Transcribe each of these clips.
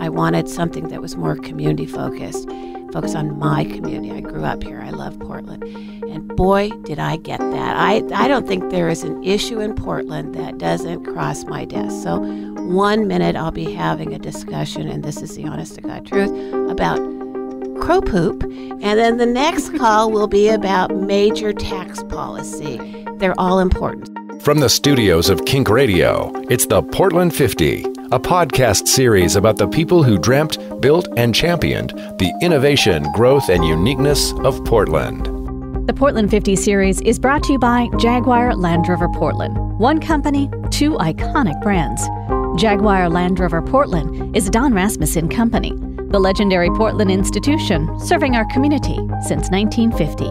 I wanted something that was more community-focused, focused on my community. I grew up here. I love Portland. And boy, did I get that. I don't think there is an issue in Portland that doesn't cross my desk. So 1 minute I'll be having a discussion, and this is the honest-to-God truth, about crow poop. And then the next call will be about major tax policy. They're all important. From the studios of KINK Radio, it's the Portland 50, a podcast series about the people who dreamt, built, and championed the innovation, growth, and uniqueness of Portland. The Portland 50 series is brought to you by Jaguar Land Rover Portland. One company, two iconic brands. Jaguar Land Rover Portland is a Don Rasmussen company, the legendary Portland institution serving our community since 1950.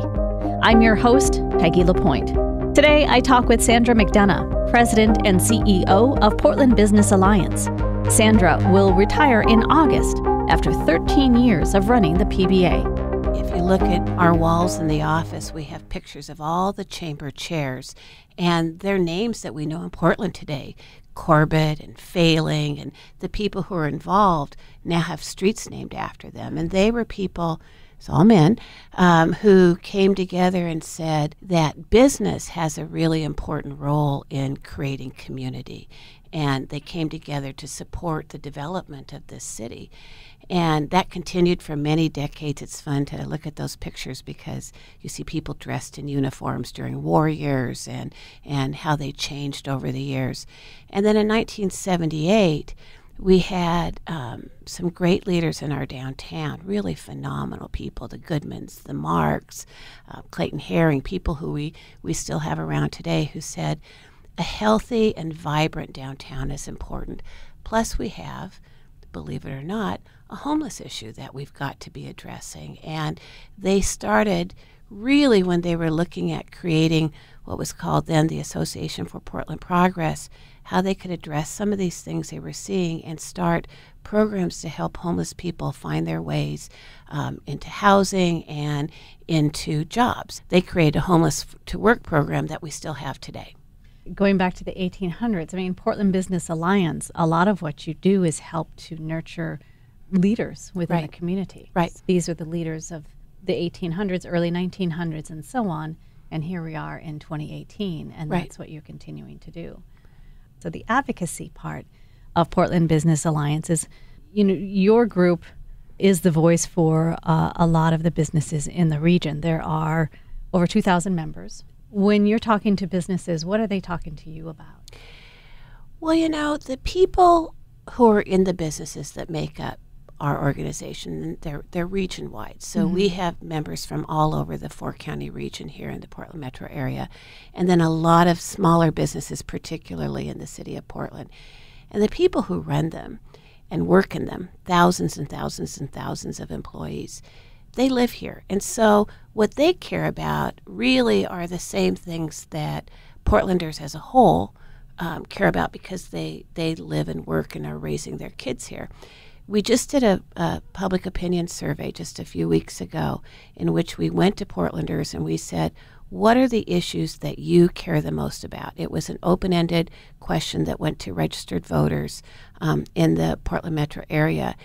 I'm your host, Peggy LaPointe. Today, I talk with Sandra McDonough, President and CEO of Portland Business Alliance. Sandra will retire in August after 13 years of running the PBA. If you look at our walls in the office, we have pictures of all the chamber chairs, and their names that we know in Portland today. Corbett and Failing, and the people who are involved now have streets named after them. And they were people, it's all men, who came together and said that business has a really important role in creating community. And they came together to support the development of this city. And that continued for many decades. It's fun to look at those pictures because you see people dressed in uniforms during war years and how they changed over the years. And then in 1978, we had some great leaders in our downtown, really phenomenal people, the Goodmans, the Marks, Clayton Herring, people who we still have around today, who said a healthy and vibrant downtown is important. Plus we have, believe it or not, a homeless issue that we've got to be addressing. And they started really when they were looking at creating what was called then the Association for Portland Progress, how they could address some of these things they were seeing and start programs to help homeless people find their ways into housing and into jobs. They created a Homeless to Work program that we still have today. Going back to the 1800s, I mean, Portland Business Alliance, a lot of what you do is help to nurture leaders within the community. Right. These are the leaders of the 1800s, early 1900s, and so on. And here we are in 2018, and that's what you're continuing to do. So the advocacy part of Portland Business Alliance is, you know, your group is the voice for a lot of the businesses in the region. There are over 2,000 members. When you're talking to businesses, what are they talking to you about? Well, you know, the people who are in the businesses that make up our organization, they're region-wide. So we have members from all over the four-county region here in the Portland metro area, and then a lot of smaller businesses, particularly in the city of Portland. And the people who run them and work in them, thousands and thousands and thousands of employees, they live here. And so what they care about really are the same things that Portlanders as a whole care about because they live and work and are raising their kids here. We just did a public opinion survey just a few weeks ago in which we went to Portlanders and we said, what are the issues that you care the most about? It was an open-ended question that went to registered voters in the Portland metro area.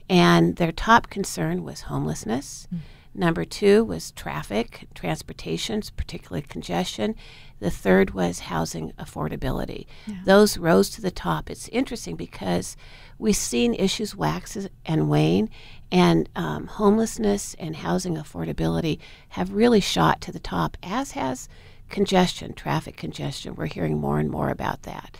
And their top concern was homelessness. Number 2 was traffic, transportation, particularly congestion. The third was housing affordability. Those rose to the top. It's interesting because we've seen issues wax and wane, and homelessness and housing affordability have really shot to the top, as has congestion, traffic congestion. We're hearing more and more about that.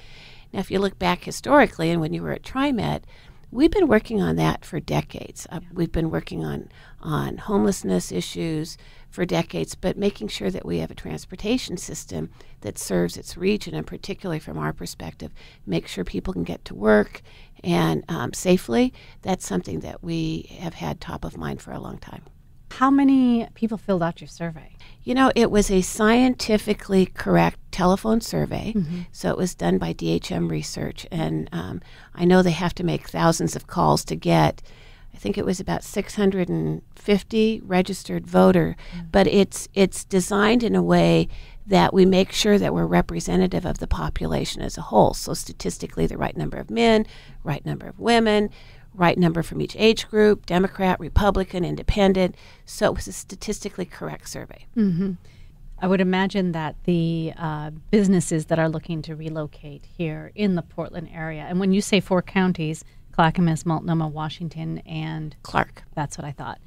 Now, if you look back historically, and when you were at TriMet, we've been working on that for decades. We've been working on homelessness issues for decades, but making sure that we have a transportation system that serves its region, and particularly from our perspective, make sure people can get to work and safely. That's something that we have had top of mind for a long time. How many people filled out your survey? You know, it was a scientifically correct telephone survey, so it was done by DHM Research, and I know they have to make thousands of calls to get I think it was about 650 registered voter, but it's designed in a way that we make sure that we're representative of the population as a whole. So statistically, the right number of men, right number of women, right number from each age group, Democrat, Republican, Independent. So it was a statistically correct survey. Mm-hmm. I would imagine that the businesses that are looking to relocate here in the Portland area, and when you say 4 counties, Clackamas, Multnomah, Washington, and Clark. That's what I thought.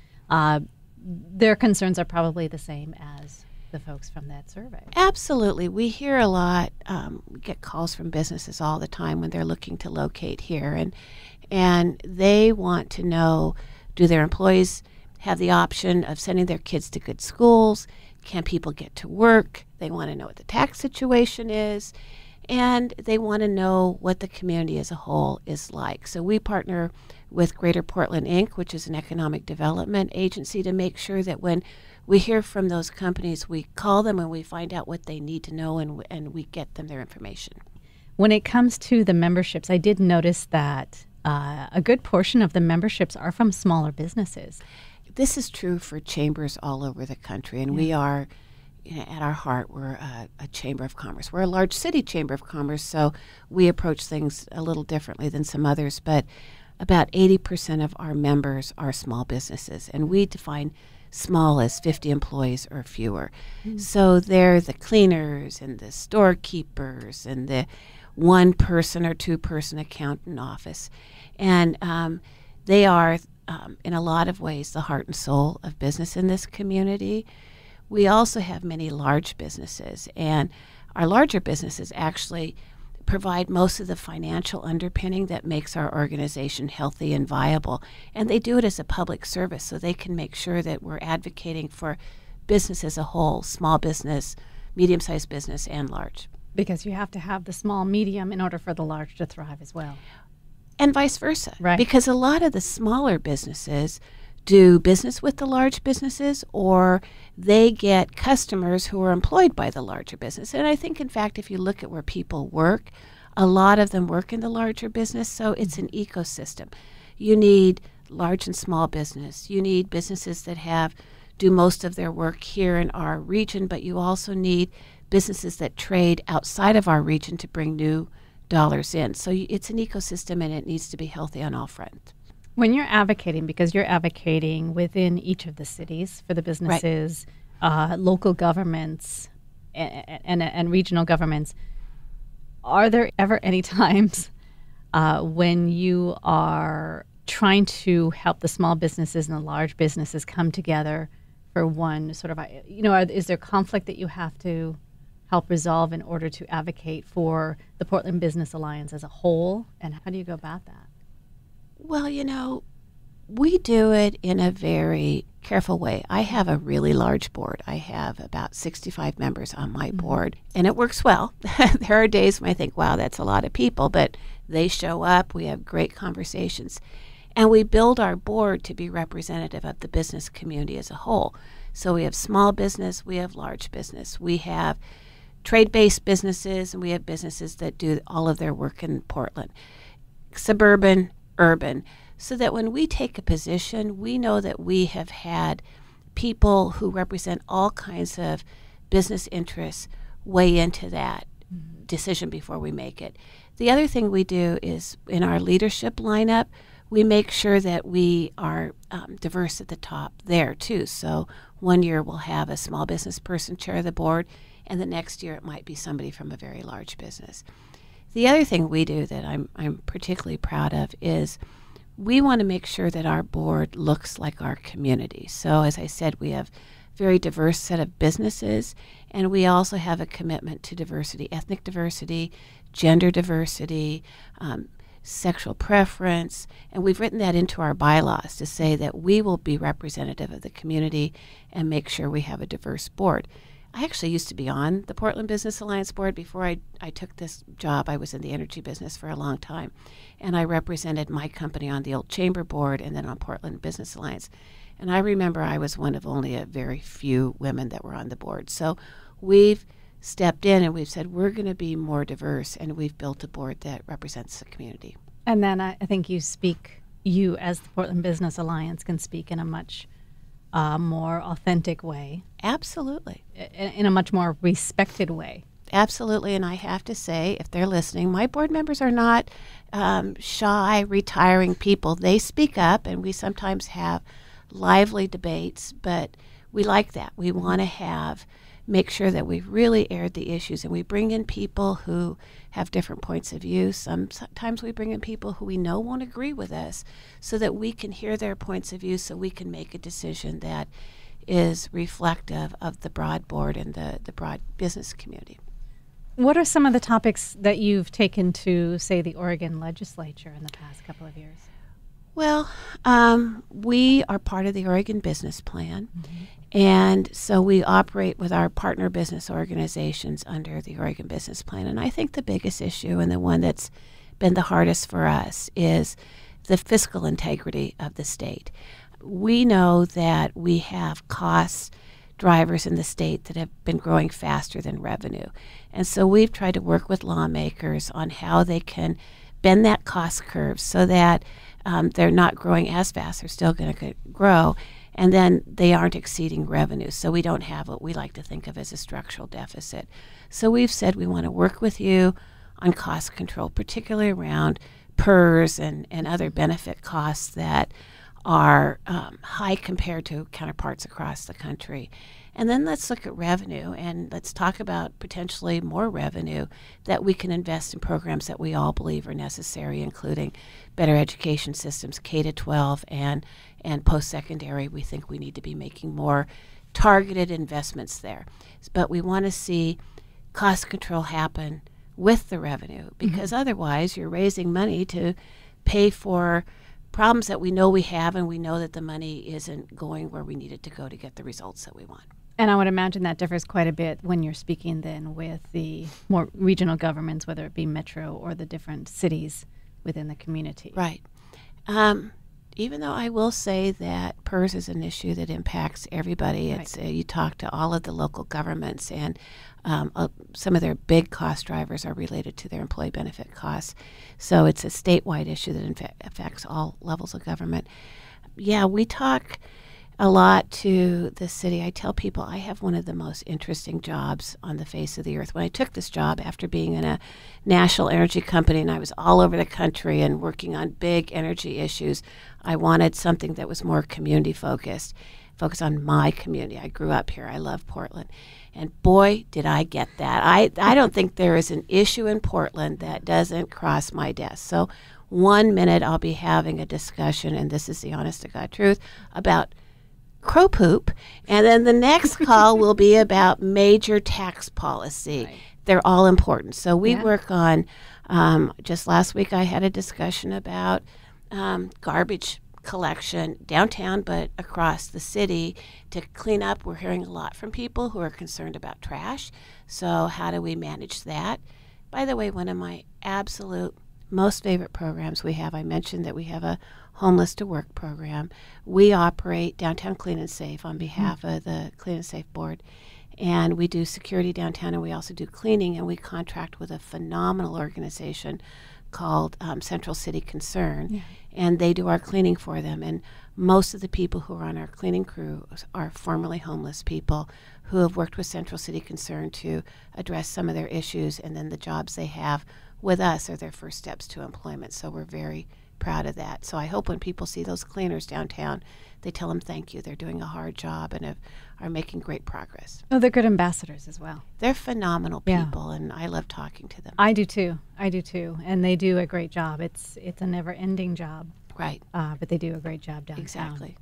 Their concerns are probably the same as the folks from that survey. Absolutely. We hear a lot, we get calls from businesses all the time when they're looking to locate here, and they want to know, do their employees have the option of sending their kids to good schools? Can people get to work? They want to know what the tax situation is, and they want to know what the community as a whole is like. So we partner with Greater Portland, Inc., which is an economic development agency, to make sure that when we hear from those companies, we call them and we find out what they need to know, and we get them their information. When it comes to the memberships, I did notice that a good portion of the memberships are from smaller businesses. This is true for chambers all over the country, and we are, at our heart, we're a chamber of commerce. We're a large city chamber of commerce, so we approach things a little differently than some others, but about 80% of our members are small businesses, and we define small as 50 employees or fewer. So they're the cleaners and the storekeepers and the 1-person or 2-person accountant office, and they are in a lot of ways the heart and soul of business in this community. We also have many large businesses, and our larger businesses actually provide most of the financial underpinning that makes our organization healthy and viable, and they do it as a public service, so they can make sure that we're advocating for business as a whole, small business, medium-sized business, and large. Because you have to have the small, medium in order for the large to thrive as well. And vice versa, right? Because a lot of the smaller businesses do business with the large businesses, or they get customers who are employed by the larger business. And I think, in fact, if you look at where people work, a lot of them work in the larger business, so it's an ecosystem. You need large and small business. You need businesses that do most of their work here in our region, but you also need businesses that trade outside of our region to bring new dollars in. So it's an ecosystem, and it needs to be healthy on all fronts. When you're advocating, because you're advocating within each of the cities for the businesses, local governments, and regional governments, are there ever any times when you are trying to help the small businesses and the large businesses come together for one sort of, is there conflict that you have to help resolve in order to advocate for the Portland Business Alliance as a whole? And how do you go about that? Well, we do it in a very careful way. I have a really large board. I have about 65 members on my board, and it works well. There are days when I think, wow, that's a lot of people, but they show up. We have great conversations, and we build our board to be representative of the business community as a whole. So we have small business, we have large business, we have trade-based businesses, and we have businesses that do all of their work in Portland, suburban, urban, so that when we take a position, we know that we have had people who represent all kinds of business interests weigh into that decision before we make it. The other thing we do is in our leadership lineup, we make sure that we are diverse at the top there too. So one year we'll have a small business person chair the board, and the next year it might be somebody from a very large business. The other thing we do that I'm particularly proud of is we want to make sure that our board looks like our community. So as I said, we have a very diverse set of businesses, and we also have a commitment to diversity, ethnic diversity, gender diversity, sexual preference, and we've written that into our bylaws to say that we will be representative of the community and make sure we have a diverse board. I actually used to be on the Portland Business Alliance board. Before I took this job, I was in the energy business for a long time, and I represented my company on the old chamber board and then on Portland Business Alliance. And I remember I was one of only a very few women that were on the board. So we've stepped in and we've said we're going to be more diverse, and we've built a board that represents the community. And then I think you speak you, as the Portland Business Alliance, can speak in a much more authentic way. Absolutely. In a much more respected way. Absolutely. And I have to say, if they're listening, my board members are not shy, retiring people. They speak up, and we sometimes have lively debates, but we like that. We want to make sure that we've really aired the issues, and we bring in people who have different points of view. Sometimes we bring in people who we know won't agree with us so that we can hear their points of view, so we can make a decision that is reflective of the broad board and the broad business community. What are some of the topics that you've taken to, say, the Oregon legislature in the past couple of years? Well, we are part of the Oregon Business Plan, and so we operate with our partner business organizations under the Oregon Business Plan. And I think the biggest issue, and the one that's been the hardest for us, is the fiscal integrity of the state. We know that we have cost drivers in the state that have been growing faster than revenue. And so we've tried to work with lawmakers on how they can bend that cost curve so that they're not growing as fast. They're still going to grow, and then they aren't exceeding revenue. So we don't have what we like to think of as a structural deficit. So we've said we want to work with you on cost control, particularly around PERS and other benefit costs that are high compared to counterparts across the country. And then let's look at revenue, and let's talk about potentially more revenue that we can invest in programs that we all believe are necessary, including better education systems, K-12 and post-secondary. We think we need to be making more targeted investments there. But we want to see cost control happen with the revenue, because otherwise you're raising money to pay for problems that we know we have, and we know that the money isn't going where we need it to go to get the results that we want. And I would imagine that differs quite a bit when you're speaking then with the more regional governments, whether it be metro or the different cities within the community. Right. Even though I will say that PERS is an issue that impacts everybody. It's you talk to all of the local governments, and some of their big cost drivers are related to their employee benefit costs. So it's a statewide issue that affects all levels of government. Yeah, we talk a lot to the city. I tell people I have one of the most interesting jobs on the face of the earth. When I took this job after being in a national energy company, and I was all over the country and working on big energy issues, I wanted something that was more community focused on my community. I grew up here. I love Portland. And boy, did I get that. I don't think there is an issue in Portland that doesn't cross my desk. So one minute I'll be having a discussion, and this is the honest to God truth, about crow poop, and then the next call will be about major tax policy. Right. They're all important. So we work on, just last week I had a discussion about garbage collection downtown, but across the city to clean up. We're hearing a lot from people who are concerned about trash. So how do we manage that? By the way, one of my absolute most favorite programs we have, I mentioned that we have a Homeless to Work program. We operate Downtown Clean and Safe on behalf of the Clean and Safe Board, and we do security downtown, and we also do cleaning, and we contract with a phenomenal organization called Central City Concern, and they do our cleaning for them. And most of the people who are on our cleaning crew are formerly homeless people who have worked with Central City Concern to address some of their issues, and then the jobs they have with us are their first steps to employment. So we're very proud of that. So I hope when people see those cleaners downtown, they tell them thank you. They're doing a hard job and are making great progress. Oh, they're good ambassadors as well. They're phenomenal people, and I love talking to them. I do too. And they do a great job. It's a never-ending job. Right. But they do a great job downtown. Exactly.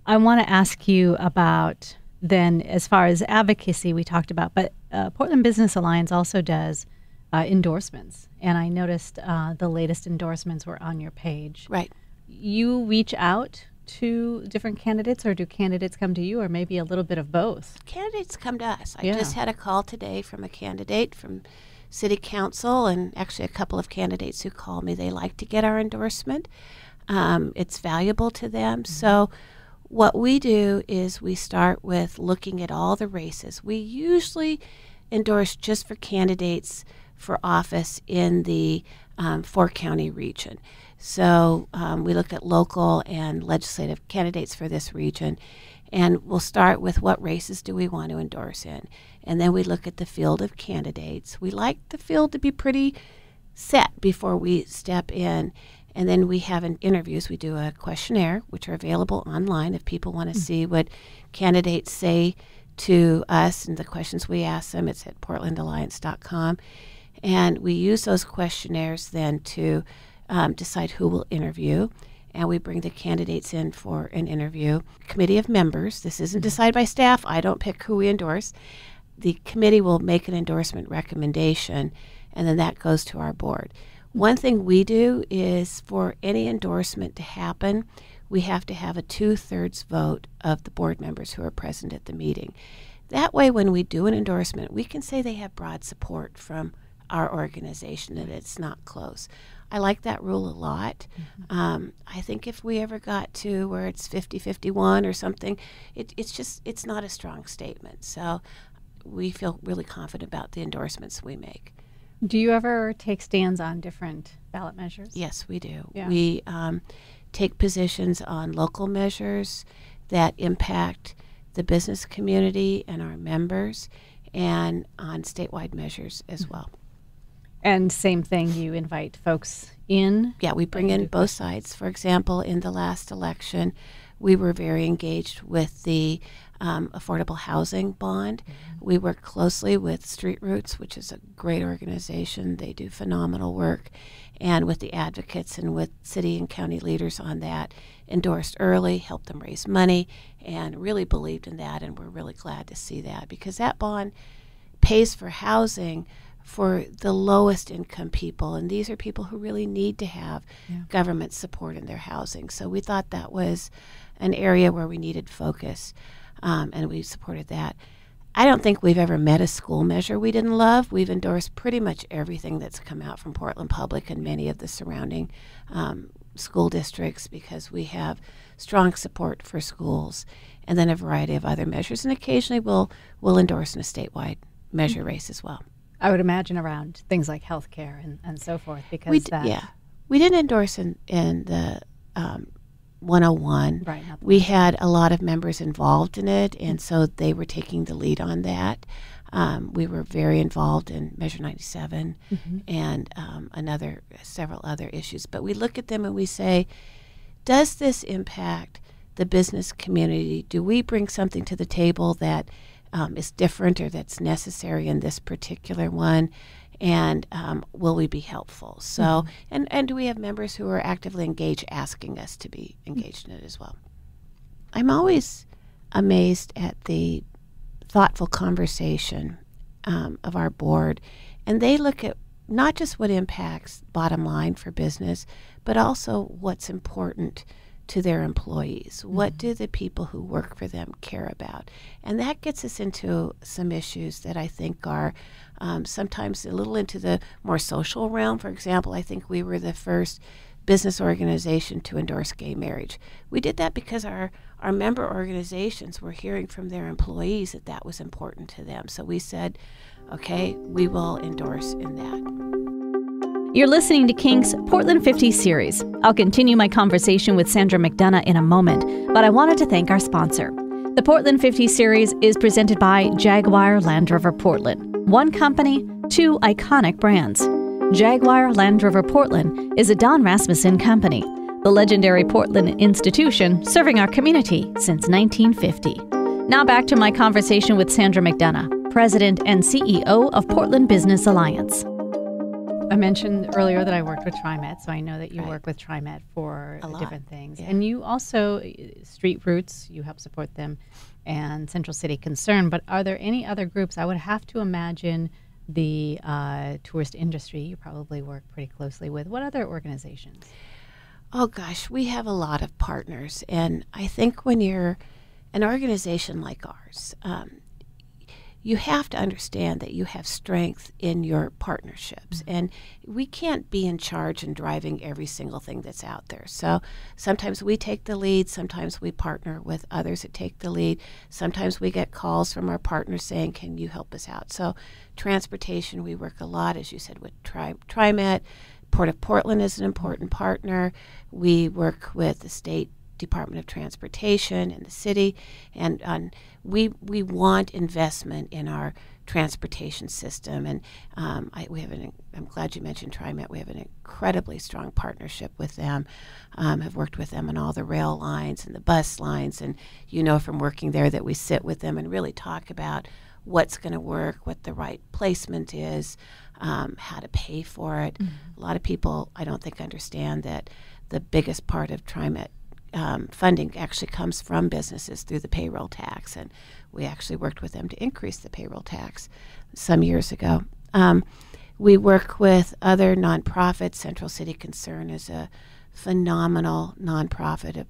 I want to ask you about then, as far as advocacy we talked about, but Portland Business Alliance also does endorsements. And I noticed the latest endorsements were on your page. Right. You reach out to different candidates, or do candidates come to you, or maybe a little bit of both? Candidates come to us. I just had a call today from a candidate from City Council, and actually a couple of candidates who called me. They like to get our endorsement. It's valuable to them. So what we do is we start with looking at all the races. We usually endorse just for candidates for office in the four-county region. So we look at local and legislative candidates for this region, and we'll start with what races do we want to endorse in. And then we look at the field of candidates. We like the field to be pretty set before we step in. And then we have interviews. We do a questionnaire, which are available online if people want to see what candidates say to us and the questions we ask them. It's at portlandalliance.com. And we use those questionnaires then to decide who we'll interview. And we bring the candidates in for an interview. Committee of members. This isn't decided by staff. I don't pick who we endorse. The committee will make an endorsement recommendation, and then that goes to our board. One thing we do is for any endorsement to happen, we have to have a 2/3 vote of the board members who are present at the meeting. That way, when we do an endorsement, we can say they have broad support from our organization and it's not close. I like that rule a lot. I think if we ever got to where it's 50-51 or something, it's not a strong statement. So we feel really confident about the endorsements we make. Do you ever take stands on different ballot measures? Yes, we do. Yeah. We take positions on local measures that impact the business community and our members, and on statewide measures as well. And same thing, you invite folks in? Yeah, we bring in both sides. For example, in the last election, we were very engaged with the affordable housing bond. We work closely with Street Roots, which is a great organization. They do phenomenal work. And with the advocates and with city and county leaders on that, endorsed early, helped them raise money, and really believed in that. And we're really glad to see that, because that bond pays for housing for the lowest income people, and these are people who really need to have government support in their housing. So we thought that was an area where we needed focus, and we supported that. I don't think we've ever met a school measure we didn't love. We've endorsed pretty much everything that's come out from Portland Public and many of the surrounding school districts, because we have strong support for schools, and then a variety of other measures. And occasionally we'll endorse in a statewide measure race as well. I would imagine around things like healthcare and so forth, because we didn't endorse in the 101. Right. We had a lot of members involved in it, and so they were taking the lead on that. We were very involved in Measure 97 and several other issues. But we look at them and we say, does this impact the business community? Do we bring something to the table that is different or that's necessary in this particular one, and will we be helpful? So, and do we have members who are actively engaged, asking us to be engaged in it as well? I'm always amazed at the thoughtful conversation of our board, and they look at not just what impacts bottom line for business, but also what's important to their employees. What do the people who work for them care about? And that gets us into some issues that I think are sometimes a little into the more social realm. For example, I think we were the first business organization to endorse gay marriage. We did that because our member organizations were hearing from their employees that that was important to them. So we said, okay, we will endorse in that. You're listening to KINK's Portland 50 series. I'll continue my conversation with Sandra McDonough in a moment, but I wanted to thank our sponsor. The Portland 50 series is presented by Jaguar Land Rover Portland. One company, two iconic brands. Jaguar Land Rover Portland is a Don Rasmussen company, the legendary Portland institution serving our community since 1950. Now back to my conversation with Sandra McDonough, President and CEO of Portland Business Alliance. I mentioned earlier that I worked with TriMet, so I know that you work with TriMet for different things. Yeah. And you also, Street Roots, you help support them, and Central City Concern. But are there any other groups? I would have to imagine the tourist industry you probably work pretty closely with. What other organizations? Oh, gosh, we have a lot of partners. And I think when you're an organization like ours, you have to understand that you have strength in your partnerships. And we can't be in charge and driving every single thing that's out there. So sometimes we take the lead, sometimes we partner with others that take the lead. Sometimes we get calls from our partners saying, can you help us out? So transportation, we work a lot, as you said, with TriMet, Port of Portland is an important partner. We work with the State Department of Transportation in the city, and we want investment in our transportation system. And I'm glad you mentioned TriMet. We have an incredibly strong partnership with them. Have worked with them on all the rail lines and the bus lines, and from working there that we sit with them and really talk about what's going to work, what the right placement is, how to pay for it. A lot of people, I don't think, understand that the biggest part of TriMet funding actually comes from businesses through the payroll tax, and we actually worked with them to increase the payroll tax some years ago. We work with other nonprofits. Central City Concern is a phenomenal nonprofit, a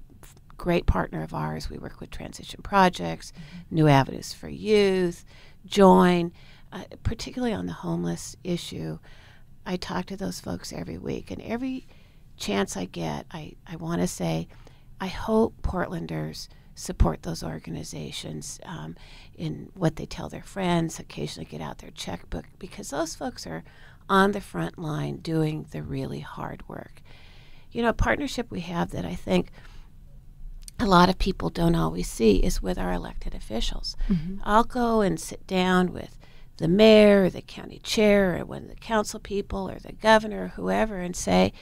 great partner of ours. We work with Transition Projects, New Avenues for Youth, Join, particularly on the homeless issue. I talk to those folks every week, and every chance I get, I want to say, I hope Portlanders support those organizations in what they tell their friends, occasionally get out their checkbook, because those folks are on the front line doing the really hard work. A partnership we have that I think a lot of people don't always see is with our elected officials. I'll go and sit down with the mayor or the county chair or one of the council people or the governor or whoever and say,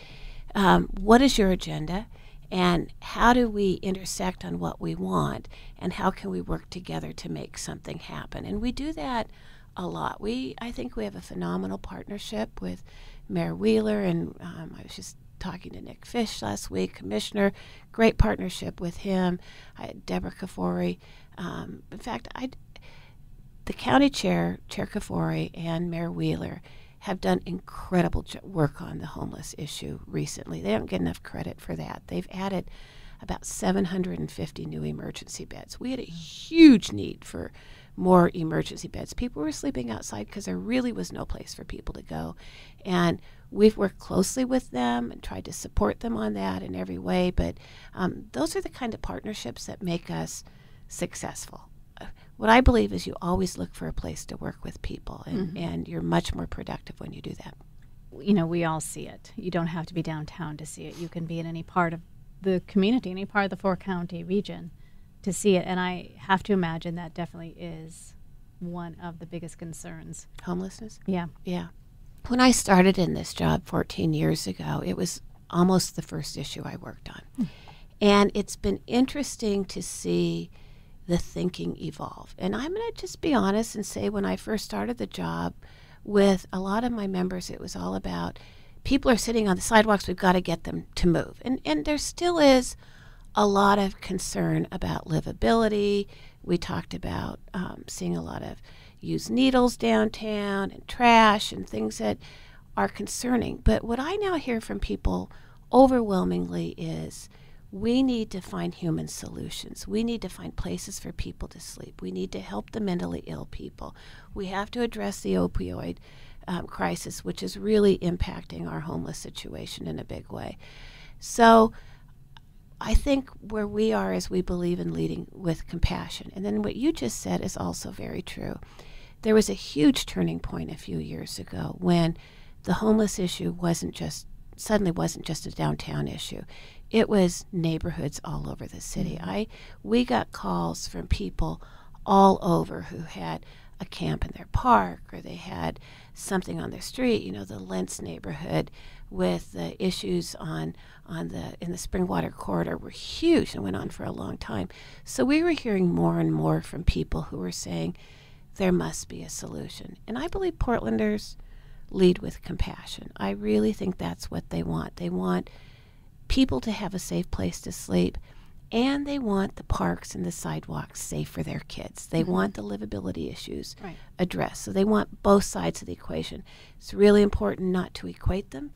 what is your agenda? And how do we intersect on what we want, and how can we work together to make something happen? And we do that a lot. I think we have a phenomenal partnership with Mayor Wheeler, and I was just talking to Nick Fish last week, Commissioner. Great partnership with him. Deborah Kafori. In fact, the county chair, Chair Kafori, and Mayor Wheeler have done incredible work on the homeless issue recently. They don't get enough credit for that. They've added about 750 new emergency beds. We had a huge need for more emergency beds. People were sleeping outside because there really was no place for people to go. And we've worked closely with them and tried to support them on that in every way. But those are the kind of partnerships that make us successful. What I believe is you always look for a place to work with people, and you're much more productive when you do that. We all see it. You don't have to be downtown to see it. You can be in any part of the community, any part of the four-county region to see it. And I have to imagine that definitely is one of the biggest concerns. Homelessness? Yeah. Yeah. When I started in this job 14 years ago, it was almost the first issue I worked on. And it's been interesting to see the thinking evolve. And I'm going to just be honest and say, when I first started the job, with a lot of my members, it was all about people are sitting on the sidewalks, we've got to get them to move. And there still is a lot of concern about livability. We talked about seeing a lot of used needles downtown and trash and things that are concerning. But what I now hear from people overwhelmingly is we need to find human solutions. We need to find places for people to sleep. We need to help the mentally ill people. We have to address the opioid crisis, which is really impacting our homeless situation in a big way. So I think where we are is we believe in leading with compassion. And then what you just said is also very true. There was a huge turning point a few years ago when the homeless issue wasn't just a downtown issue. It was neighborhoods all over the city. We got calls from people all over who had a camp in their park, or they had something on their street. The Lentz neighborhood with the issues in the Springwater corridor were huge and went on for a long time. So we were hearing more and more from people who were saying there must be a solution. And I believe Portlanders lead with compassion. I really think that's what they want. They want people to have a safe place to sleep, and they want the parks and the sidewalks safe for their kids. They want the livability issues addressed. So they want both sides of the equation. It's really important not to equate them.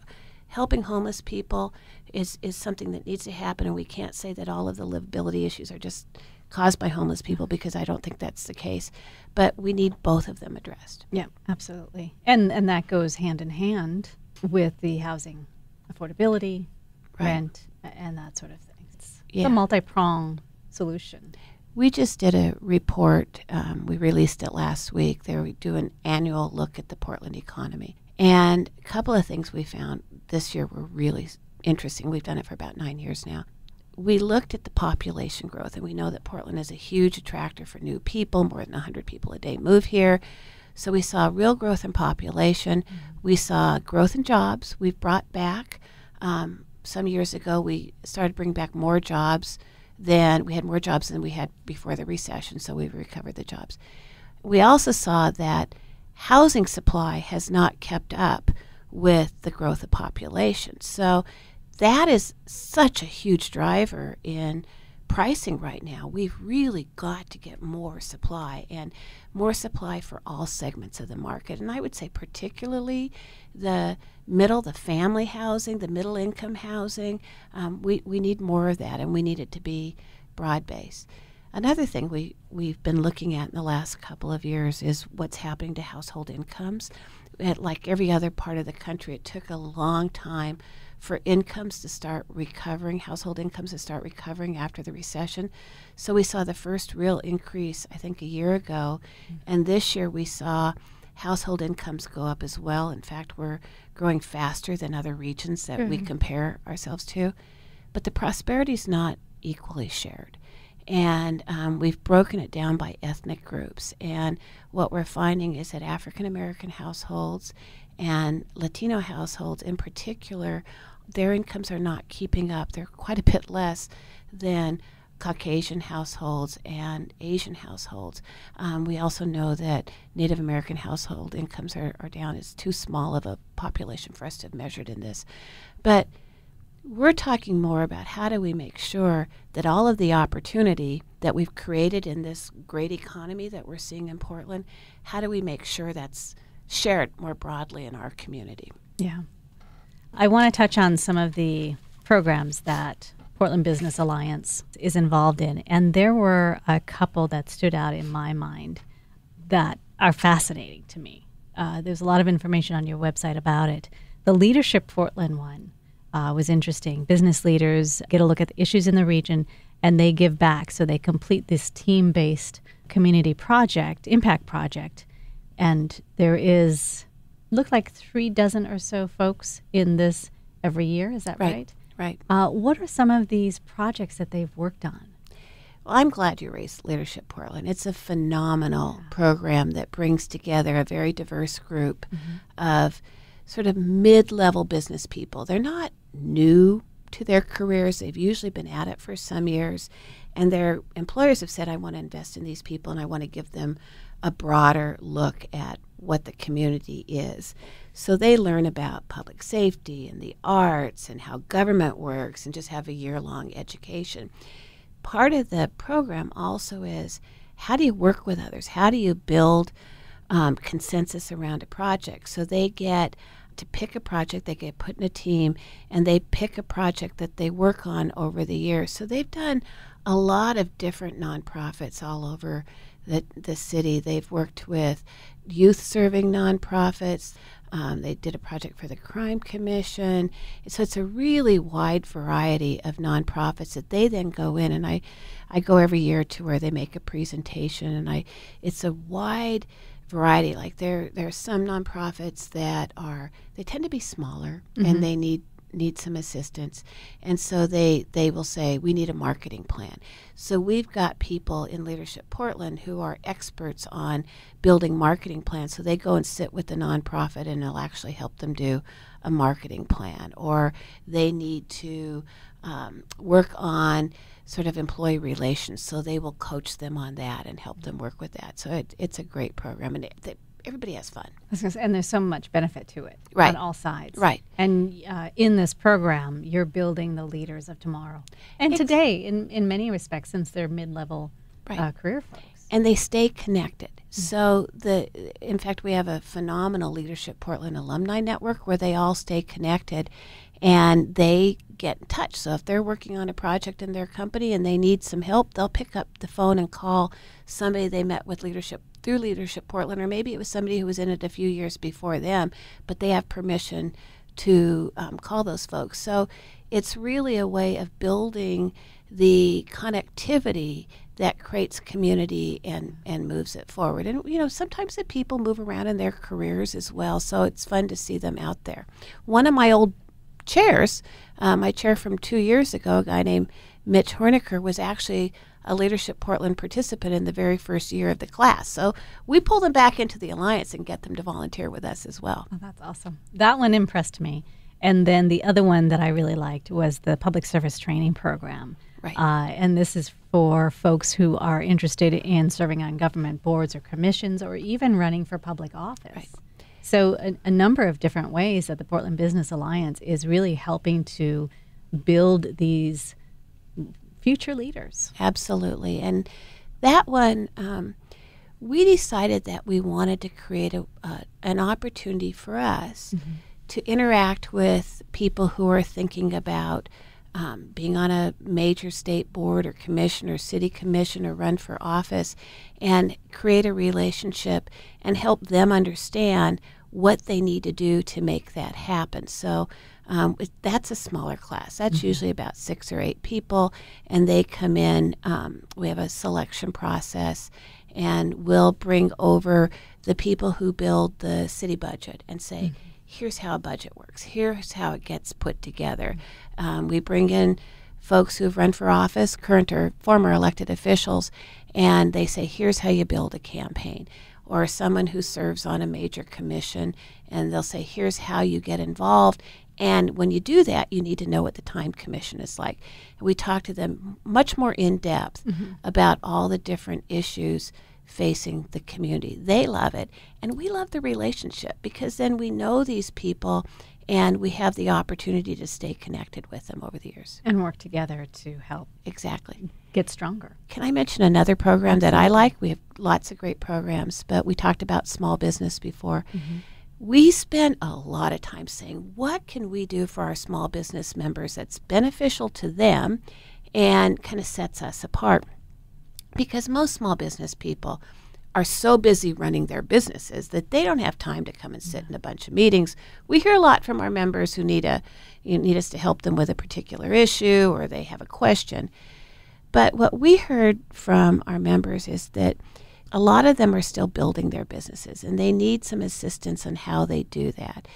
Helping homeless people is something that needs to happen, and we can't say that all of the livability issues are just caused by homeless people, because I don't think that's the case. But we need both of them addressed. Yeah, absolutely. And that goes hand in hand with the housing affordability, rent, and that sort of thing. It's a multi-pronged solution. We just did a report. We released it last week. We do an annual look at the Portland economy. And a couple of things we found this year were really interesting. We've done it for about 9 years now. We looked at the population growth, and we know that Portland is a huge attractor for new people. More than 100 people a day move here. So we saw real growth in population. We saw growth in jobs. We've brought back, some years ago, we started bringing back more jobs than we had before the recession, so we've recovered the jobs. We also saw that housing supply has not kept up with the growth of population. So that is such a huge driver in pricing right now. We've really got to get more supply, and more supply for all segments of the market. And I would say particularly the family housing, the middle income housing. We need more of that, and we need it to be broad-based. Another thing we've been looking at in the last couple of years is what's happening to household incomes. Like every other part of the country, it took a long time for incomes to start recovering, household incomes to start recovering after the recession. So we saw the first real increase, I think, a year ago. And this year we saw household incomes go up as well. In fact, we're growing faster than other regions that we compare ourselves to. But the prosperity is not equally shared. And we've broken it down by ethnic groups. And what we're finding is that African American households and Latino households in particular, their incomes are not keeping up. They're quite a bit less than Caucasian households and Asian households. We also know that Native American household incomes are down. It's too small of a population for us to have measured in this. But we're talking more about how do we make sure that all of the opportunity that we've created in this great economy that we're seeing in Portland, how do we make sure that's shared more broadly in our community? Yeah. I want to touch on some of the programs that Portland Business Alliance is involved in. And there were a couple that stood out in my mind that are fascinating to me. There's a lot of information on your website about it. The Leadership Portland one was interesting. Business leaders get a look at the issues in the region, and they give back. So they complete this team-based community project, impact project. And there is, look like 36 or so folks in this every year. Is that right? Right. What are some of these projects that they've worked on? Well, I'm glad you raised Leadership Portland. It's a phenomenal program that brings together a very diverse group of sort of mid-level business people. They're not new to their careers. They've usually been at it for some years. And their employers have said, I want to invest in these people and I want to give them a broader look at what the community is. So they learn about public safety and the arts and how government works and just have a year-long education. Part of the program also is how do you work with others? How do you build consensus around a project? So they get to pick a project, they get put in a team, and they pick a project that they work on over the years. So they've done a lot of different nonprofits all over the city. They've worked with youth-serving nonprofits. They did a project for the Crime Commission. So it's a really wide variety of nonprofits that they then go in, and I go every year to where they make a presentation, and it's a wide variety. Like there are some nonprofits that they tend to be smaller and they need some assistance, and so they will say we need a marketing plan. So we've got people in Leadership Portland who are experts on building marketing plans, so they go and sit with the nonprofit and they'll actually help them do a marketing plan, or they need to work on sort of employee relations, so they will coach them on that and help them work with that. So it's a great program, and everybody has fun. And there's so much benefit to it on all sides. Right. And in this program, you're building the leaders of tomorrow. And today, in many respects, since they're mid-level career folks. And they stay connected. So in fact, we have a phenomenal Leadership Portland alumni network where they all stay connected and they get in touch. So if they're working on a project in their company and they need some help, they'll pick up the phone and call somebody they met with through Leadership Portland, or maybe it was somebody who was in it a few years before them, but they have permission to call those folks. So it's really a way of building the connectivity that creates community and moves it forward. And, you know, sometimes the people move around in their careers as well, so it's fun to see them out there. One of my old chairs, my chair from 2 years ago, a guy named Mitch Horniker, was actually a Leadership Portland participant in the very first year of the class. So we pull them back into the Alliance and get them to volunteer with us as well. Oh, that's awesome. That one impressed me. And then the other one that I really liked was the Public Service Training Program. Right. And this is for folks who are interested in serving on government boards or commissions or even running for public office. Right. So a number of different ways that the Portland Business Alliance is really helping to build these future leaders. Absolutely. And that one, we decided that we wanted to create an opportunity for us to interact with people who are thinking about being on a major state board or commission or city commission or run for office, and create a relationship and help them understand what they need to do to make that happen. So that's a smaller class. That's usually about 6 or 8 people, and they come in. We have a selection process, and we'll bring over the people who build the city budget and say, here's how a budget works. Here's how it gets put together. We bring in folks who've run for office, current or former elected officials, and they say, here's how you build a campaign. Or someone who serves on a major commission, and they'll say, here's how you get involved. And when you do that, you need to know what the time commission is like. And we talk to them much more in depth about all the different issues facing the community. They love it, and we love the relationship, because then we know these people and we have the opportunity to stay connected with them over the years. And work together to help Exactly. get stronger. Can I mention another program that I like? We have lots of great programs, but we talked about small business before. We spend a lot of time saying, what can we do for our small business members that's beneficial to them and kind of sets us apart? Because most small business people are so busy running their businesses that they don't have time to come and sit in a bunch of meetings. We hear a lot from our members who need us to help them with a particular issue, or they have a question. But what we heard from our members is that a lot of them are still building their businesses, and they need some assistance on how they do that.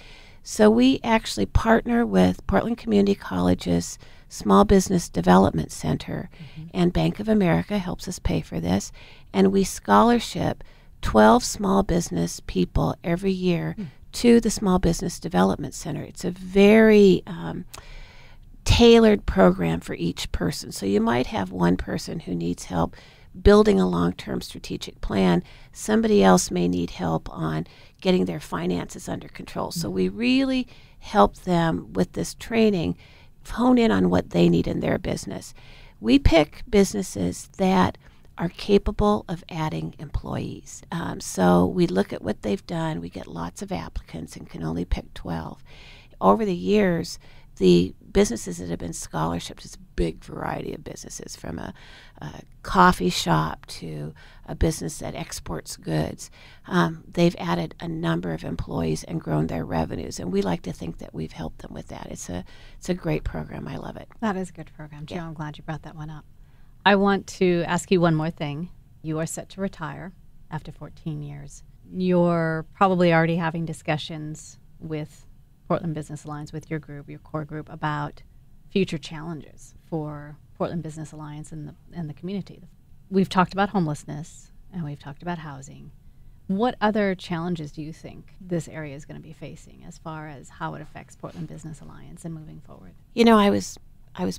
So we actually partner with Portland Community College's Small Business Development Center, and Bank of America helps us pay for this, and we scholarship 12 small business people every year to the Small Business Development Center. It's a very tailored program for each person. So you might have one person who needs help building a long-term strategic plan. Somebody else may need help on getting their finances under control. So we really help them with this training, hone in on what they need in their business. We pick businesses that are capable of adding employees. So we look at what they've done. We get lots of applicants and can only pick 12. Over the years, the businesses that have been scholarshiped is a big variety of businesses, from a coffee shop to a business that exports goods. They've added a number of employees and grown their revenues, and we like to think that we've helped them with that. It's a great program. I love it. That is a good program, Joe. Yeah. I'm glad you brought that one up. I want to ask you one more thing. You are set to retire after 14 years. You're probably already having discussions with Portland Business Alliance, with your group, your core group, about future challenges for Portland Business Alliance and the community. We've talked about homelessness, and we've talked about housing. What other challenges do you think this area is going to be facing as far as how it affects Portland Business Alliance and moving forward? You know, I was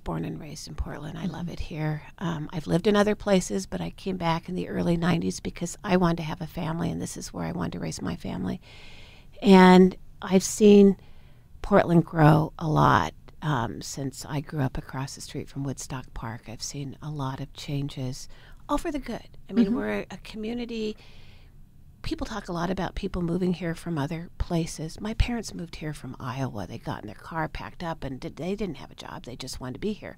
born and raised in Portland. I love it here. I've lived in other places, but I came back in the early 90s because I wanted to have a family, and this is where I wanted to raise my family. And I've seen Portland grow a lot since I grew up across the street from Woodstock Park. I've seen a lot of changes, all for the good. I mean, we're a community. People talk a lot about people moving here from other places. My parents moved here from Iowa. They got in their car, packed up, and they didn't have a job. They just wanted to be here.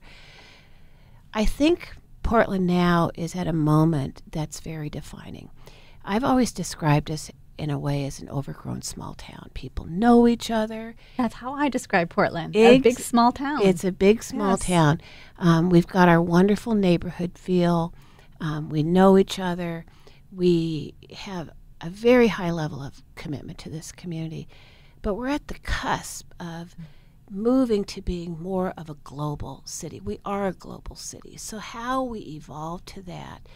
I think Portland now is at a moment that's very defining. I've always described us in a way as an overgrown small town. People know each other. That's how I describe Portland, a big small town. It's a big small town. We've got our wonderful neighborhood feel. We know each other. We have a very high level of commitment to this community. But we're at the cusp of moving to being more of a global city. We are a global city. So how we evolve to that,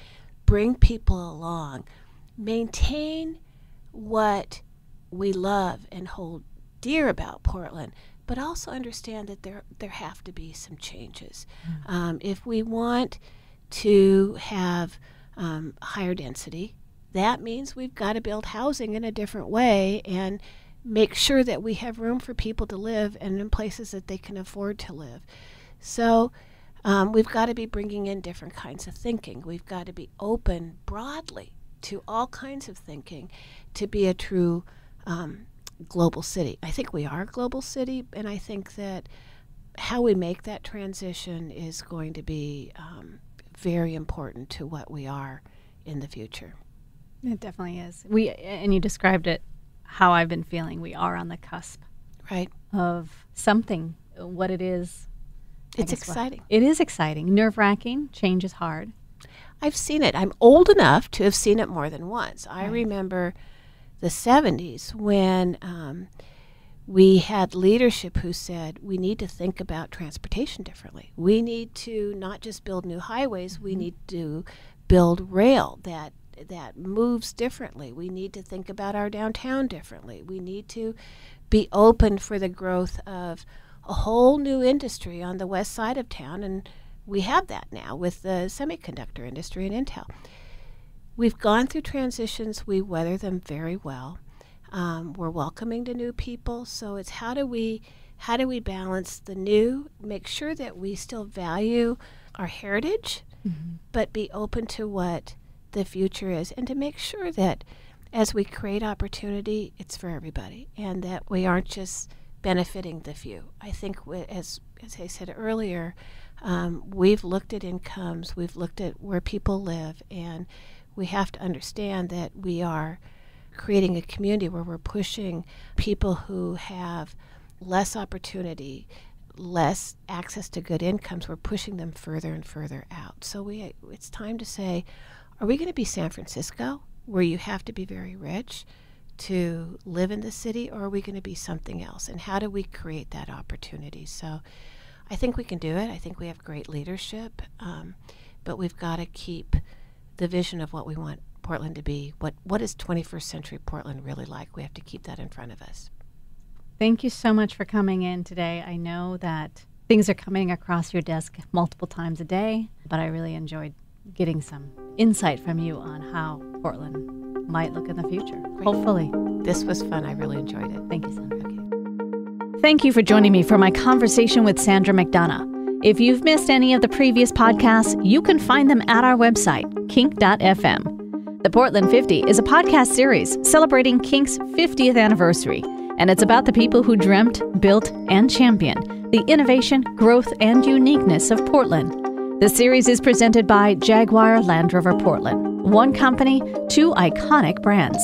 bring people along, maintain what we love and hold dear about Portland, but also understand that there have to be some changes. If we want to have higher density, that means we've got to build housing in a different way and make sure that we have room for people to live and in places that they can afford to live. So we've got to be bringing in different kinds of thinking. We've got to be open broadly to all kinds of thinking to be a true global city. I think we are a global city, and I think that how we make that transition is going to be very important to what we are in the future. It definitely is. And you described it how I've been feeling. We are on the cusp, right, of something. What it is, it's exciting. It is exciting. Nerve-wracking. Change is hard. I've seen it. I'm old enough to have seen it more than once. I remember the 70s when we had leadership who said we need to think about transportation differently. We need to not just build new highways, we need to build rail that moves differently. We need to think about our downtown differently. We need to be open for the growth of a whole new industry on the west side of town, and we have that now with the semiconductor industry and Intel. We've gone through transitions. We weather them very well. We're welcoming to new people. So it's how do we balance the new, make sure that we still value our heritage, but be open to what the future is, and to make sure that as we create opportunity, it's for everybody, and that we aren't just benefiting the few. I think, as I said earlier, we've looked at incomes, we've looked at where people live, and we have to understand that we are creating a community where we're pushing people who have less opportunity, less access to good incomes. We're pushing them further and further out. So it's time to say, are we going to be San Francisco, where you have to be very rich to live in the city, or are we going to be something else? And how do we create that opportunity? So I think we can do it. I think we have great leadership, but we've got to keep the vision of what we want Portland to be. What is 21st century Portland really like? We have to keep that in front of us. Thank you so much for coming in today. I know that things are coming across your desk multiple times a day, but I really enjoyed getting some insight from you on how Portland might look in the future. Great. Hopefully. This was fun. I really enjoyed it. Thank you, Sandra. Okay. Thank you for joining me for my conversation with Sandra McDonough. If you've missed any of the previous podcasts, you can find them at our website, KINK.FM. The Portland 50 is a podcast series celebrating KINK's 50th anniversary, and it's about the people who dreamt, built, and championed the innovation, growth, and uniqueness of Portland. The series is presented by Jaguar Land Rover Portland. One company, two iconic brands.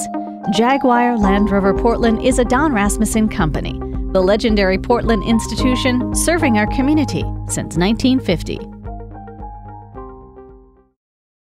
Jaguar Land Rover Portland is a Don Rasmussen company, the legendary Portland institution serving our community since 1950.